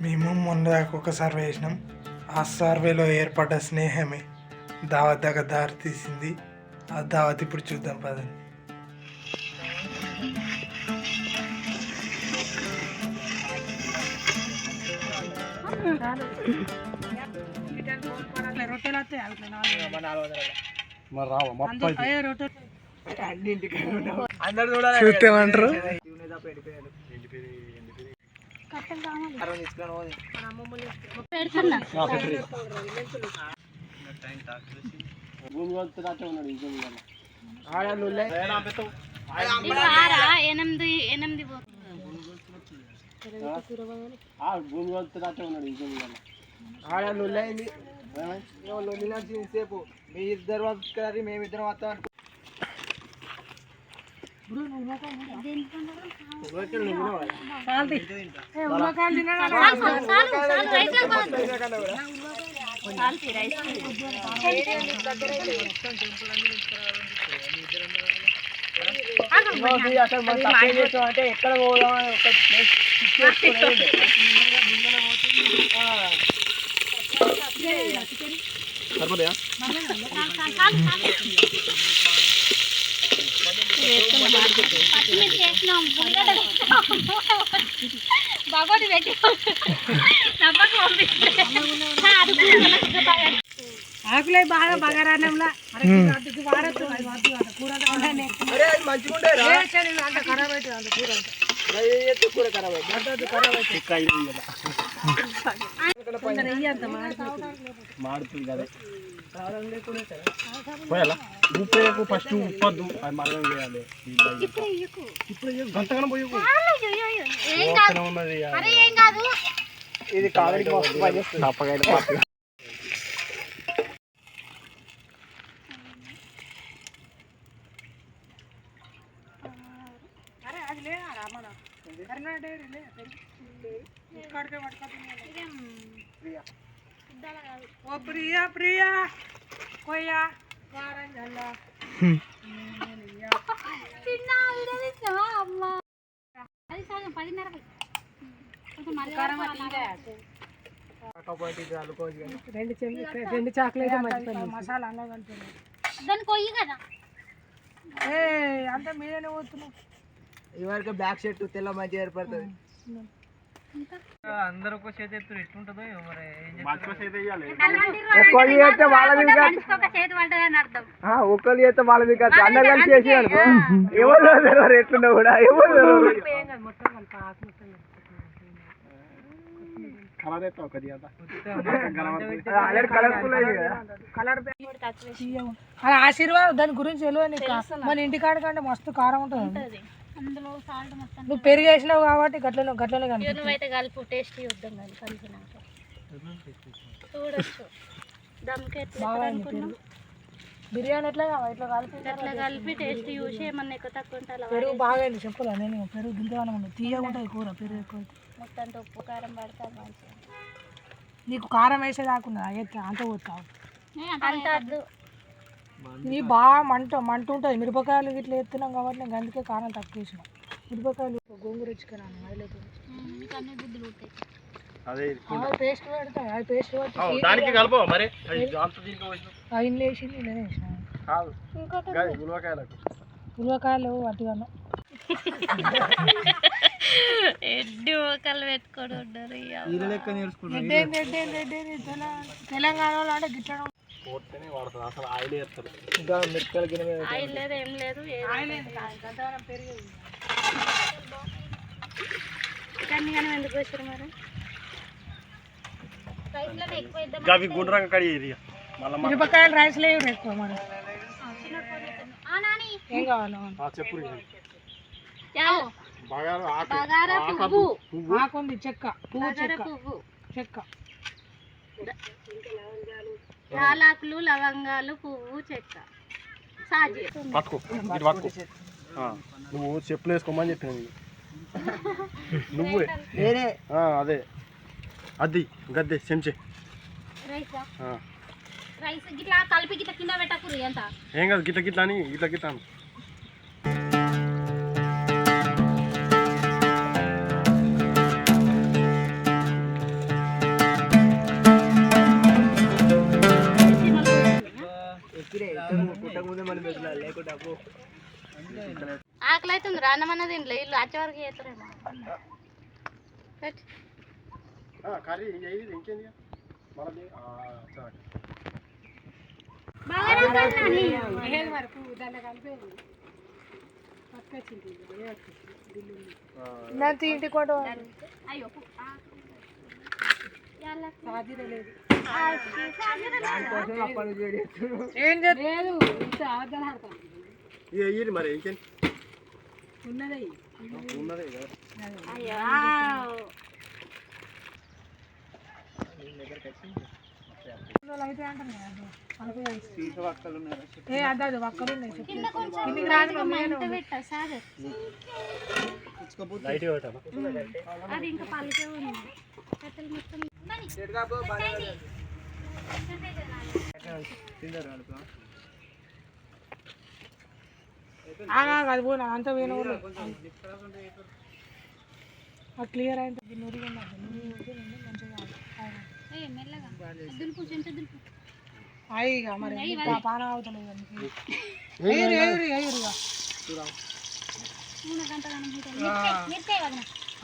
మేము మొన్న దాకా ఒక సర్వే చేసినాం. ఆ సర్వేలో ఏర్పడ్డ స్నేహమే దావత్ దాకా దారి తీసింది. ఆ దావత్ ఇప్పుడు చూద్దాం పదండి. చూస్తేమంటారు. సేపు మీ ఇద్దరు వస్తారు, మేమిద్దరం వస్తాం. అంటే ఎక్కడ పోదామని ఒక బాగోటి పెట్టి ఆకులే బాగా బగారాన్నంలా కూర ఖరాబ్ మాడుతుంది కదా. పోయాలా ఉప్పు ఫస్ట్ ఉప్పొద్దు, అది మరణం చేయాలి. ఇప్పుడు గంటగానే పోయి ఉన్నది. ఇది కామెడీ తప్పగా ప్రియా ప్రియా కొయ్యా రెండు చాక్లెట్ మసాలా దాన్ని కొయ్యి కదా. అంతా మీదనే పోతున్నావు. ఇవరకు బ్లాక్ షర్ట్ తెల్ల మంచి ఏర్పడుతుంది. అందరూ ఒక చేతి ఎత్తురు ఎట్లుంటుందో ఒక్కళ్ళు చేస్తే వాళ్ళ ఒక్కళ్ళు చేస్తే వాళ్ళ మీకు అందరు కలిసి చేసి అనుకో ఎవరు ఎట్లున్నా కూడా ఎవరు ఆశీర్వాదం దాని గురించి తెలియదు. మన ఇంటికాడ కంటే మస్తు కారం ఉంటుంది. అందులో సాల్ట్ మొత్తం నువ్వు పెరుగు వేసినావు కాబట్టి గట్లనే నువ్వైతే కలిపి టేస్ట్ చూద్దాం. కానీ కలిపినాక చూడొచ్చు దమ్కి ఎట్లా బిర్యానీ ఎట్లా కలిపి టేస్ట్ చూసి ఏమన్నా ఎక్కువ తక్కువ ఉంటే పెరుగు బాగా అయింది. చెప్పలే నేను పెరుగు గింతగానే ఉంది, తీయగా ఉంటుంది కూర. పెరుగు ఎక్కువ మొత్తం ఉప్పు కారం పడతా మంచిగా. నీకు కారం వేసే కాకుండా అంత పోతావు అంత వద్దు. నీ బాగా మంట ఉంటుంది. మిరపకాయలు ఇట్లా ఎత్తున్నాం కాబట్టి నేను అందుకే కారం తక్కువ వేసిన. మిరపకాయలు గోంగూర ఇచ్చుకున్నాను, అది పేస్ట్ పెడతాయి. అది పేస్ట్ ఇల్లు వేసింది నేనే వేసిన. ఉలవకాయలు అటుగాను ఎడ్డి మొక్కలు పెట్టుకొని ఉన్నారు. తెలంగాణలో అంటే గిట్ల ఆయిల్ లేదు ఏం లేదు. కానీ ఎందుకు వచ్చారు మరి? మిరపకాయలు రైస్ లేవు ఎక్కువ మరి. ఏం కావాలి ఆకుంది, చెక్క పువ్వు, చెక్క యాలకులు, లవంగాలు, పువ్వు, చెక్క, సాజీ. నువ్వు చెప్పులు వేసుకోమని చెప్పిన నువ్వే అదే అది గద్దే చెంచే రైస్ గిట్లా కలిపి గిట్ల కింద పెట్టకురు. ఎంత ఏం కాదు, గిట్ల అని గిట్ల అని మన బెడ్లో లేకుంటే అబ్బో ఆకలి అవుతుంది రానమన్నది ఇంట్లో ఇల్లు వచ్చే వరకు చేస్తారేమో కర్రీ ఇంకేంది ఇంటి కూడా అయ్యో ఏం లేదు మరి ఇంకేం ఉన్నది ఉన్నదే అయ్యో ఏ అద్దాదు ఒక్కలు ఉన్నాయి కింద కొంచెం మంట పెట్టా సాగర్ అది ఇంకా పలికే ఉంది కట్టెలు మొత్తం అది పోయినా అంత పోయిన క్లియర్ అయితే నూరిగా మెల్లగా దులుపు చెంచ దులుపు అయ్యిగా మరి పాన అవుతలేదు నూనె గంట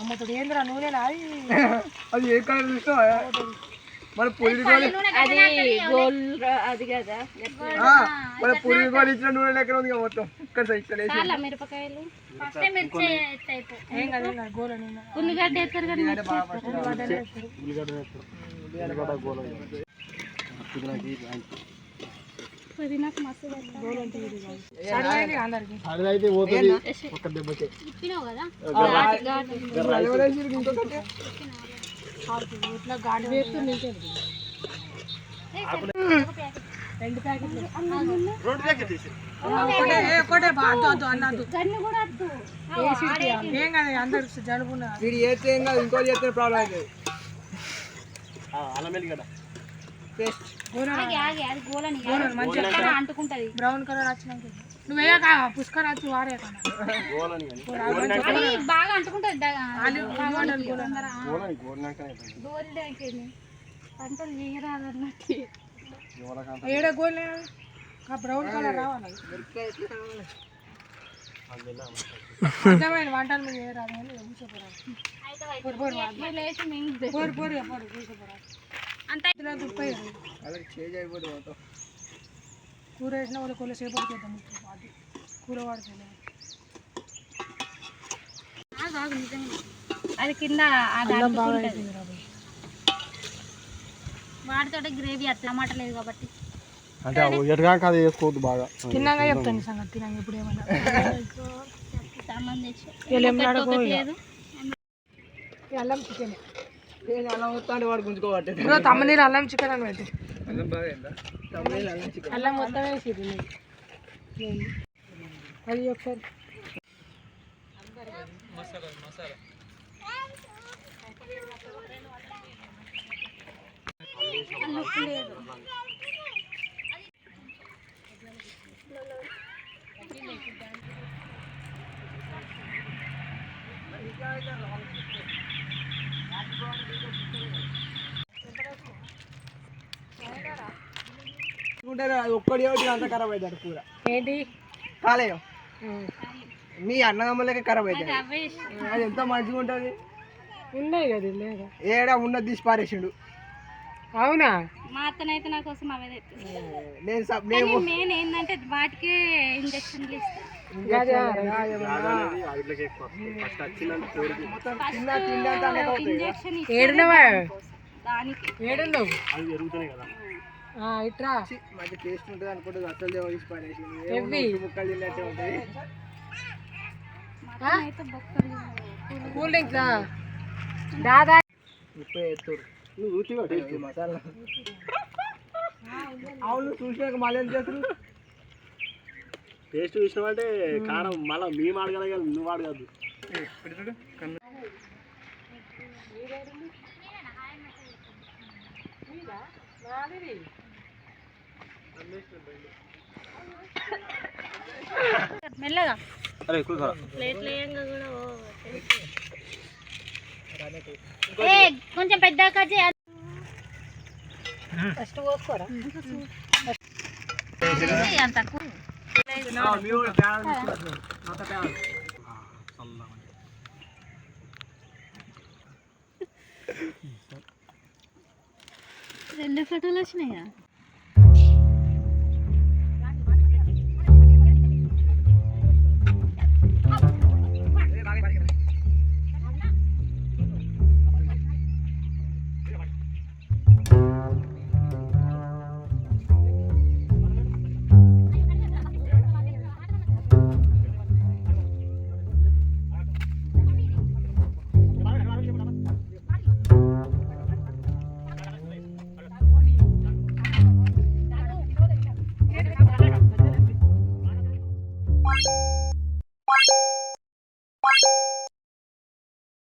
అమ్మతుడు ఏందిరా నూనెనా అది ఏ కలర్ చూసినా మన పులి అది కదా మన పులి గోలు ఇచ్చిన నూనె లెక్క ఉంది మొత్తం ఇక్కడ చాలా మిరపకాయలు ఫస్ట్ మిర్చి ఏం కదా గోల నూనె ఉల్లిగడ్డ వేస్తారు కానీ పుదీనాకు మస్తు అందరికి అదైతే పోతుంది ఒక్క దెబ్బకే ఇప్పినావు కదా ఇట్లా గాడి వేస్తూ నిల్చోండి 2 ప్యాకెట్లు ఒకటే అద్దు అన్నద్దు ఏం కదా అందరికి జలుబున్నా వీడు చేస్తే ఏం కాదు ఇంకో చేస్తే ప్రాబ్లం అవుతుంది అల్లం వెల్లిగడ్డ పేస్ట్ అంటుకుంటది బ్రౌన్ కలర్ వచ్చినాక నువ్వే పుష్కర్ వచ్చి వారే బాగా అంటుకుంటది పంటలు చేయరాదన్నట్టు ఏడ గోలే బ్రౌన్ కలర్ రావాలి అర్థమైన వంటలు మీరు చేయరాదు అని అంత కూర వేసిన వాళ్ళు కొల్ల సేపటి చేద్దాం కూర వాడుతుంది అది కింద వాటితో గ్రేవీ టమాటా లేదు కాబట్టి అంటే ఎటుగాక అది వేసుకోవద్దు బాగా తిన్నాక చెప్తాను సంగతి తిన్నాక ఇప్పుడు ఏమన్నా అల్లం చికెన్ అలా వస్తాడు వాడు గుంజుకోబట్టే తమ్మనీళ్ళు అల్లం చికెన్ అని పెట్టి అల్లం బాగా అల్లం మొత్తం వేసి అది ఒకసారి అది ఒక్కడి ఒకటి అంత ఖరాబ్ అవుతాడు కూర ఏంటి కాలేయం మీ అన్నదమ్ములకే ఖరాబ్ అవుతుంది అది ఎంత మంచిగా ఉంటుంది ఉన్నాయి కదా లేదా ఏడా ఉన్నది తీసి పారేసిండు అవునా మా అత్తనైతే నా కోసం అవే నేను మెయిన్ ఏంటంటే వాటికి ఇంజక్షన్లు ఇస్తాను ఇట్రా మంచి టేస్ట్ ఉంటుంది అనుకుంటుంది అసలు తీసి పారేసిండు ముక్కలు తిన్నట్టే ఉంటుంది కూల్ డ్రింక్స్ దాదా ముప్పై ఎత్తురు నువ్వు మసాలా అవును చూసినాక మళ్ళీ ఏం చేస్తారు టేస్ట్ చూసినామంటే కారం మళ్ళీ మేము అడగలగాలి నువ్వు అడగద్దు మెల్లగా అరే ఎక్కువ ప్లేట్లు వేయంగా కూడా కొంచెం పెద్ద ఫస్ట్ పోసుకోరా అంత మీ కూడా తేడా తీసుకుంటున్నాడు. అంత తేడా. రెండు ఫోటోలు వచ్చినాయా